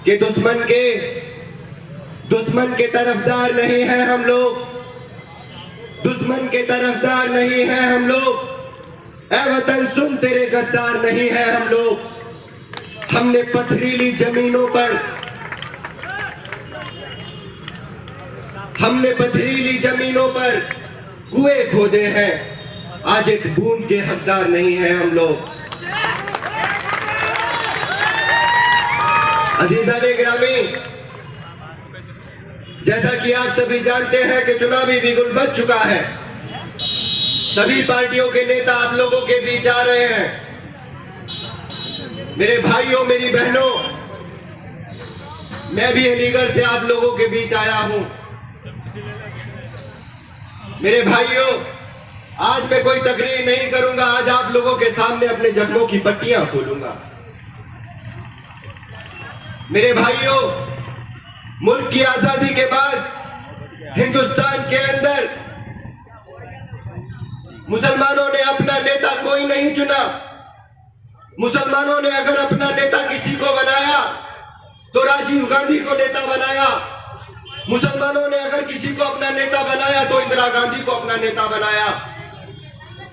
कि दुश्मन के तरफदार नहीं है हम लोग, दुश्मन के तरफदार नहीं है हम लोग। ऐ वतन सुन, तेरे गद्दार नहीं है हम लोग। हमने पथरीली जमीनों पर कुएं खोदे हैं, आज एक बूंद के हकदार नहीं है हम लोग। अजीज़ाने गिरामी, जैसा कि आप सभी जानते हैं कि चुनावी बिगुल बज चुका है। सभी पार्टियों के नेता आप लोगों के बीच आ रहे हैं। मेरे भाइयों, मेरी बहनों, मैं भी अलीगढ़ से आप लोगों के बीच आया हूं। मेरे भाइयों, आज मैं कोई तकरीर नहीं करूंगा, आज आप लोगों के सामने अपने जख्मों की पट्टियां खोलूंगा। मेरे भाइयों, मुल्क की आजादी के बाद हिंदुस्तान के अंदर मुसलमानों ने अपना नेता कोई नहीं चुना। मुसलमानों ने अगर अपना नेता किसी को बनाया तो राजीव गांधी को नेता बनाया। मुसलमानों ने अगर किसी को अपना नेता बनाया तो इंदिरा गांधी को अपना नेता बनाया।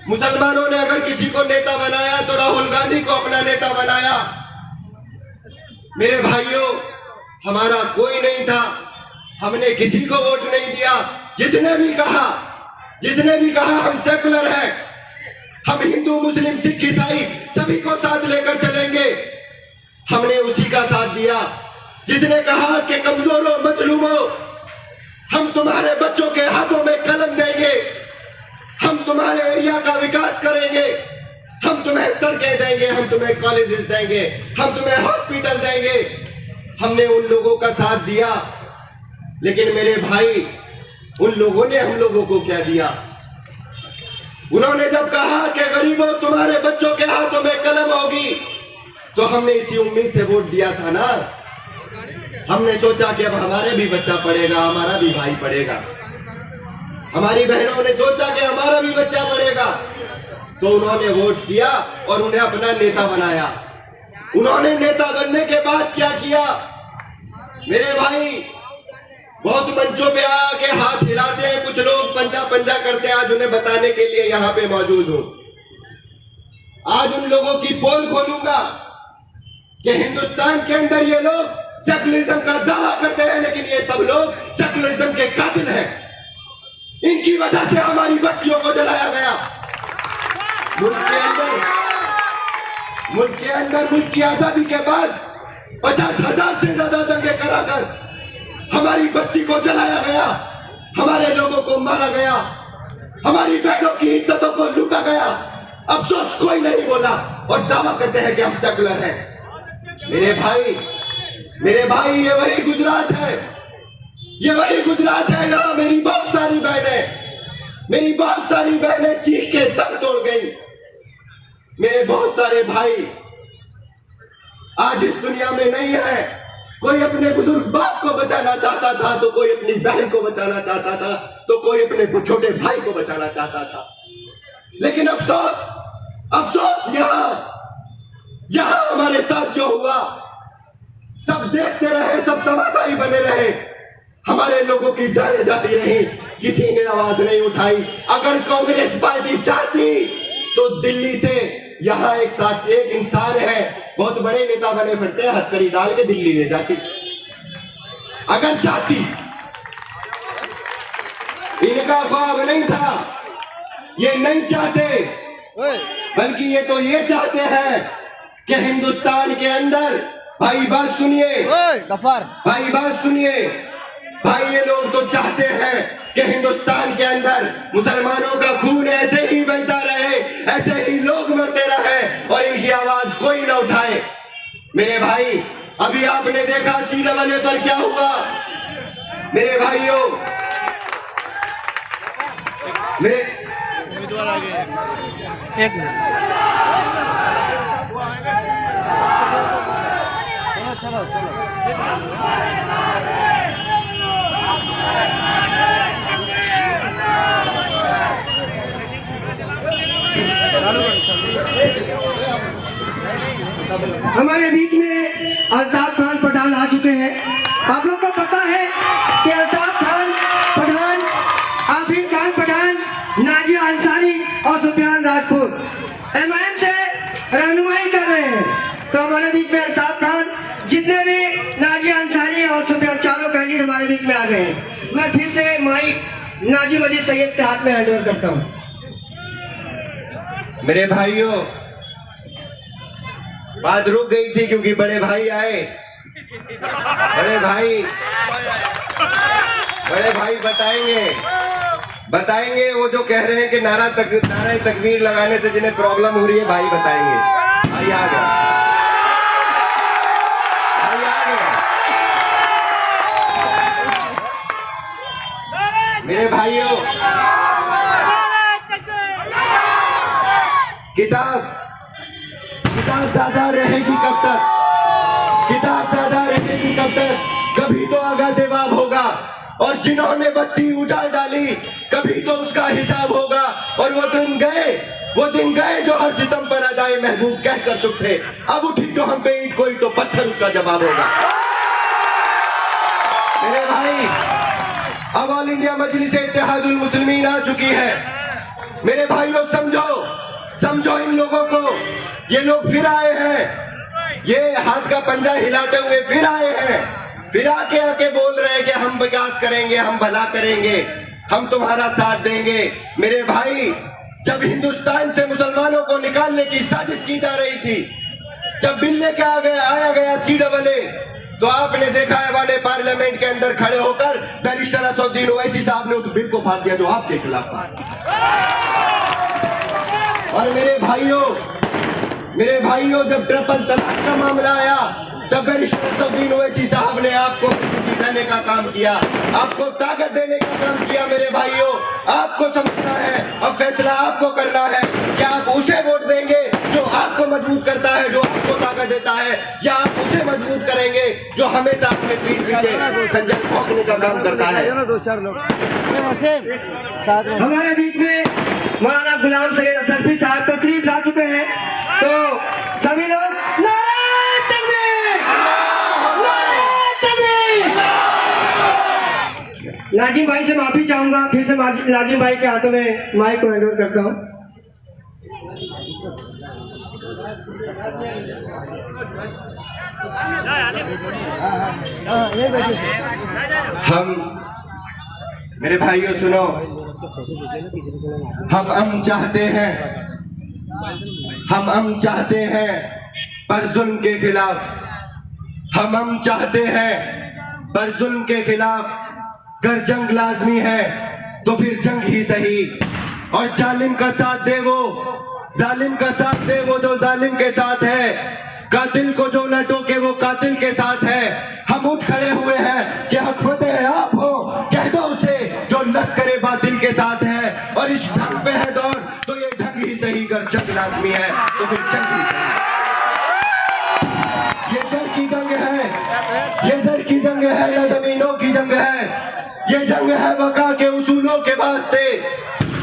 मुसलमानों ने अगर किसी को नेता बनाया तो राहुल गांधी को अपना नेता बनाया। मेरे भाइयों, हमारा कोई नहीं था, हमने किसी को वोट नहीं दिया। जिसने भी कहा हम सेकुलर हैं, हम हिंदू मुस्लिम सिख ईसाई सभी को साथ लेकर चलेंगे, हमने उसी का साथ दिया। जिसने कहा कि कमजोरों मजलूमों, हम तुम्हारे बच्चों के हाथों में कलम देंगे, हम तुम्हारे एरिया का विकास करेंगे, हम तुम्हें सड़कें देंगे, हम तुम्हें कॉलेजेस देंगे, हम तुम्हें हॉस्पिटल देंगे, हमने उन लोगों का साथ दिया। लेकिन मेरे भाई, उन लोगों ने हम लोगों को क्या दिया? उन्होंने जब कहा कि गरीबों तुम्हारे बच्चों के हाथों में कलम होगी, तो हमने इसी उम्मीद से वोट दिया था ना। हमने सोचा कि अब हमारे भी बच्चा पढ़ेगा, हमारा भी भाई पढ़ेगा। हमारी बहनों ने सोचा कि हमारा भी बच्चा पढ़ेगा, तो उन्होंने वोट किया और उन्हें अपना नेता बनाया। उन्होंने नेता बनने के बाद क्या किया? मेरे भाई, बहुत मंचों पे आके हाथ हिलाते हैं कुछ लोग, पंजा पंजा करते हैं। आज उन्हें बताने के लिए यहां पे मौजूद हूं। आज उन लोगों की पोल खोलूंगा कि हिंदुस्तान के अंदर ये लोग सेकुलरिज्म का दावा करते हैं, लेकिन ये सब लोग सेकुलरिज्म के कातिल हैं। इनकी वजह से हमारी बस्तियों को जलाया गया। मुल्क की आजादी के बाद 50,000 से ज्यादा दंगे कराकर हमारी बस्ती को जलाया गया, हमारे लोगों को मारा गया, हमारी बहनों की इज्जतों को लूटा गया। अफसोस कोई नहीं बोला और दावा करते हैं कि हम सेकुलर हैं। मेरे भाई, ये वही गुजरात है, जहां मेरी बहुत सारी बहनें चीख के दम तोड़ गई। मेरे बहुत सारे भाई आज इस दुनिया में नहीं है। कोई अपने बुजुर्ग बाप को बचाना चाहता था, तो कोई अपनी बहन को बचाना चाहता था, तो कोई अपने छोटे भाई को बचाना चाहता था। लेकिन अफसोस यहां हमारे साथ जो हुआ, सब देखते रहे, सब तमाशा ही बने रहे। हमारे लोगों की जानें जाती रही, किसी ने आवाज नहीं उठाई। अगर कांग्रेस पार्टी चाहती तो दिल्ली से यहाँ एक इंसान है, बहुत बड़े नेता बने फिरते हैं, हथकड़ी डाल के दिल्ली ले जाती। अगर चाहती, इनका ख्वाब नहीं था, ये नहीं चाहते, बल्कि ये चाहते हैं कि हिंदुस्तान के अंदर, भाई बात सुनिए, भाई ये लोग तो चाहते हैं कि हिंदुस्तान के अंदर मुसलमानों का खून ऐसे ही बनता रहे, ऐसे ही लोग मरते रहे और इनकी आवाज कोई न उठाए। मेरे भाई, अभी आपने देखा सीधे पर क्या हुआ। मेरे भाइयों, उम्मीदवार आ गए, एक मिनट, चलो हमारे बीच में अल्ताफ खान पठान आ चुके एमआईएम से रहनुमाई कर रहे हैं। तो हमारे बीच में अल्ताफ खान, जितने भी नाजी अंसारी और सुफियान, चारों कैंडिडेट हमारे बीच में आ गए हैं। मैं फिर से माइक नाजी मजीद सैयद के हाथ में हैंड ओवर करता हूँ। मेरे भाइयों, बात रुक गई थी क्योंकि बड़े भाई आए। बड़े भाई बताएंगे वो जो कह रहे हैं कि नारा तकबीर लगाने से जिन्हें प्रॉब्लम हो रही है, भाई बताएंगे। भाई आ गया। मेरे भाइयों, किताब ज्यादा रहेगी कब तक? किताब ज्यादा रहेगी कब तक? कभी तो आगा जवाब होगा, और जिन्होंने बस्ती उजाड़ डाली कभी तो उसका हिसाब होगा। और वो दिन गए जो हर सितम पर अदाए महबूब कहकर चुप थे। अब उठी जो हम पे ईंट, कोई तो पत्थर उसका जवाब होगा। मेरे भाई, अब ऑल इंडिया मजलिस इत्तेहादुल मुस्लिमीन आ चुकी है। मेरे भाइयों, समझो इन लोगों को। ये लोग फिर आए हैं, ये हाथ का पंजा हिलाते हुए फिर आए हैं। फिर आके बोल रहे हैं कि हम विकास करेंगे, हम भला करेंगे, हम तुम्हारा साथ देंगे। मेरे भाई, जब हिंदुस्तान से मुसलमानों को निकालने की साजिश की जा रही थी, जब बिल लेके आया गया CAA, तो आपने देखा है वाले पार्लियामेंट के अंदर खड़े होकर बैरिस्टर असदुद्दीन ओवैसी साहब ने उस बिल को फाड़ दिया जो आपके खिलाफ था। और मेरे भाइयों, जब ट्रिपल तलाक का मामला आया, तब बैरिस्टर असदुद्दीन ओवैसी साहब ने आपको मजबूती देने का काम किया, आपको ताकत देने का काम किया। मेरे भाइयों, आपको समझना है, अब फैसला आपको करना है कि आप उसे वोट देंगे जो आपको मजबूत करता है, जो आपको ताकत देता है, या आप उसे मजबूत करेंगे जो हमेशा अपने पीठ पीछे खंजर भोंकने का काम करता है। हमारे बीच में मौलाना गुलाम सैयद असरफी साहब तशरीफ ला चुके हैं। तो सभी लोग नारे तकबीर! नाजिम भाई से माफी चाहूंगा, फिर से नाजिम भाई के हाथों में माइक को हैंड ओवर करता हूँ। मेरे भाइयों सुनो, हम चाहते हैं पर जुल्म के खिलाफ, हम चाहते हैं पर जुल्म के खिलाफ। अगर जंग लाजमी है तो फिर जंग ही सही, और जालिम का साथ दे वो जो जालिम के साथ है। कातिल को जो न टोके वो कातिल के साथ है। हम उठ खड़े हुए हैं कि हक फतेह आप हो, कह दो उसे जो लश्करे बातिल के साथ है। और इस ढंग पे है दौर तो ये ढंग ही सही, अगर जंग लाजमी है तो फिर जंग ही सही। ये जर की जंग है, न जमीनों की जंग है। ये जंग है वका के उसूलों के वास्ते।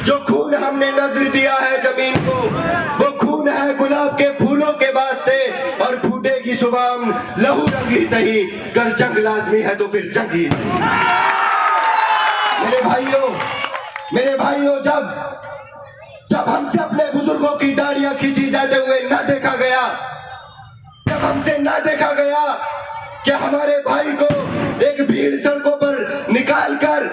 जो खून हमने नजर दिया है जमीन को, वो खून है गुलाब के फूलों के वास्ते। और फूटेगी सुबह लहू रंग ही सही, अगर जंग लाजमी है तो फिर जंग ही सही। मेरे भाइयों, जब हमसे अपने बुजुर्गों की दाढ़ियां खींची जाते हुए न देखा गया, जब हमसे न देखा गया कि हमारे भाई को एक भीड़ सड़कों पर निकाल कर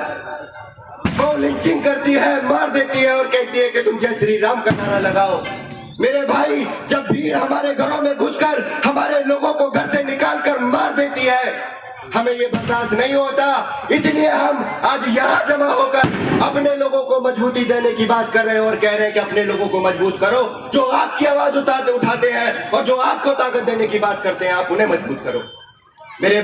वो लिंचिंग करती है, मार देती है और कहती है कि तुम जय श्री राम का नारा लगाओ। मेरे भाई, जब भीड़ हमारे घरों में घुसकर हमारे लोगों को घर से निकाल कर मार देती है, हमें ये बर्दाश्त नहीं होता। इसलिए हम आज यहाँ जमा होकर अपने लोगों को मजबूती देने की बात कर रहे हैं और कह रहे हैं कि अपने लोगों को मजबूत करो। जो आपकी आवाज उठाते हैं और जो आपको ताकत देने की बात करते हैं, आप उन्हें मजबूत करो। मेरे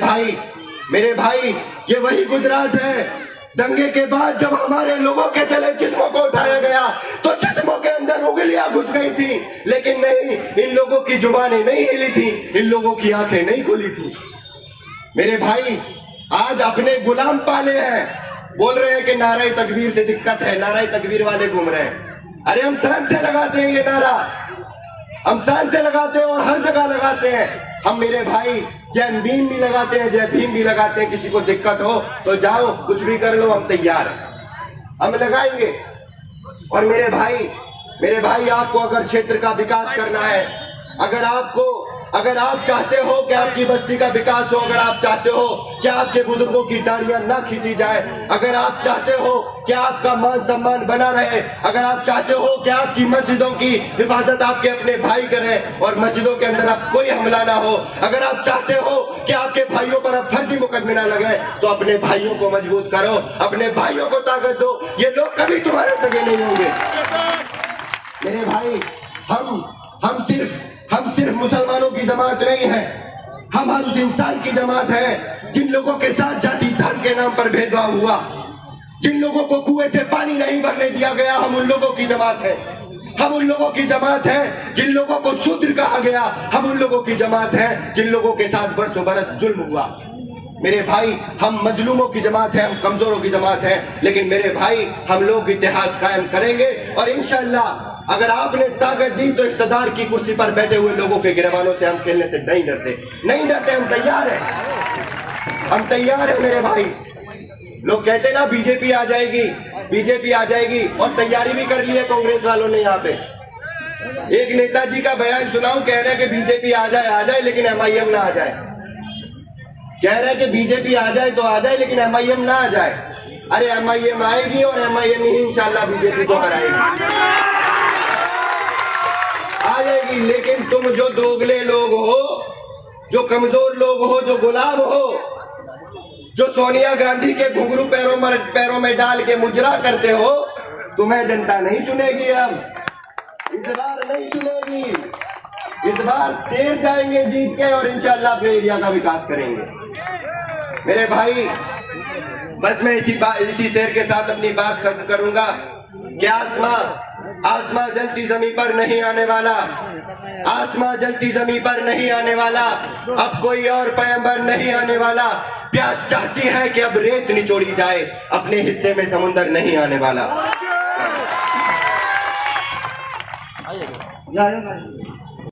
भाई, ये वही गुजरात है। दंगे के बाद जब हमारे लोगों के जले जिस्मों को उठाया गया तो जिस्मों के अंदर उंगलियां घुस गई थी, लेकिन नहीं, इन लोगों की जुबानें नहीं हिली थी, इन लोगों की आंखें नहीं खुली थी। मेरे भाई, आज अपने गुलाम पाले हैं, बोल रहे हैं कि नारे तकबीर से दिक्कत है, नारे तकबीर वाले घूम रहे हैं। अरे हम शान से लगाते हैं ये नारा, हम शान से लगाते हैं और हर जगह लगाते हैं। हम मेरे भाई जय भीम भी लगाते हैं, जय भीम भी लगाते हैं। किसी को दिक्कत हो तो जाओ, कुछ भी कर लो, हम तैयार हैं, हम लगाएंगे। और मेरे भाई, मेरे भाई, आपको अगर क्षेत्र का विकास करना है, अगर आप चाहते हो कि आपकी बस्ती का विकास हो, अगर आप चाहते हो कि आपके बुजुर्गों की डांडियां ना खींची जाए, अगर आप चाहते हो कि आपका मान सम्मान बना रहे, अगर आप चाहते हो कि आपकी मस्जिदों की हिफाजत आपके अपने भाई करें और मस्जिदों के अंदर अब कोई हमला ना हो, अगर आप चाहते हो कि आपके भाइयों पर अब फर्जी मुकदमे ना लगे, तो अपने भाइयों को मजबूत करो, अपने भाइयों को ताकत दो। ये लोग कभी तुम्हारे सगे नहीं होंगे। मेरे भाई, हम सिर्फ मुसलमानों की जमात नहीं है, हम हर उस इंसान की जमात है जिन लोगों के साथ जाति धर्म के नाम पर भेदभाव हुआ, जिन लोगों को कुएं से पानी नहीं भरने दिया गया, हम उन लोगों की जमात है। हम उन लोगों की जमात है जिन लोगों को शूद्र कहा गया, हम उन लोगों की जमात है जिन लोगों के साथ बरसों बरस जुल्म हुआ। मेरे भाई, हम मजलूमों की जमात है, हम कमजोरों की जमात है, लेकिन मेरे भाई, हम लोग इत्तेहाद कायम करेंगे और इंशाअल्लाह अगर आपने ताकत दी तो इख्तिदार की कुर्सी पर बैठे हुए लोगों के गिरबानों से हम खेलने से नहीं डरते, हम तैयार हैं मेरे भाई। लोग कहते ना बीजेपी आ जाएगी और तैयारी भी कर ली है कांग्रेस वालों ने। यहाँ पे एक नेताजी का बयान सुनाऊं, कह रहे हैं कि बीजेपी आ जाए लेकिन MIM ना आ जाए। कह रहे हैं कि बीजेपी आ जाए तो आ जाए लेकिन MIM ना आ जाए। अरे MIM आएगी और MIM ही इंशाल्लाह बीजेपी को हराएगी, आ जाएगी। लेकिन तुम जो दोगले लोग हो, जो कमजोर लोग हो, जो गुलाम हो, जो सोनिया गांधी के घुंघरू पैरों में डाल के मुजरा करते हो, तुम्हें जनता नहीं चुनेगी। अब इस बार नहीं चुनेगी, इस बार शेर जाएंगे जीत के और इंशाल्लाह अपने एरिया का विकास करेंगे। मेरे भाई, बस मैं इसी शेर के साथ अपनी बात खत्म करूंगा कि आसमां जलती जमीन पर नहीं आने वाला, आसमां जलती जमीन पर नहीं आने वाला, अब कोई और पैगंबर नहीं आने वाला। प्यास चाहती है कि अब रेत निचोड़ी जाए, अपने हिस्से में समुंदर नहीं आने वाला।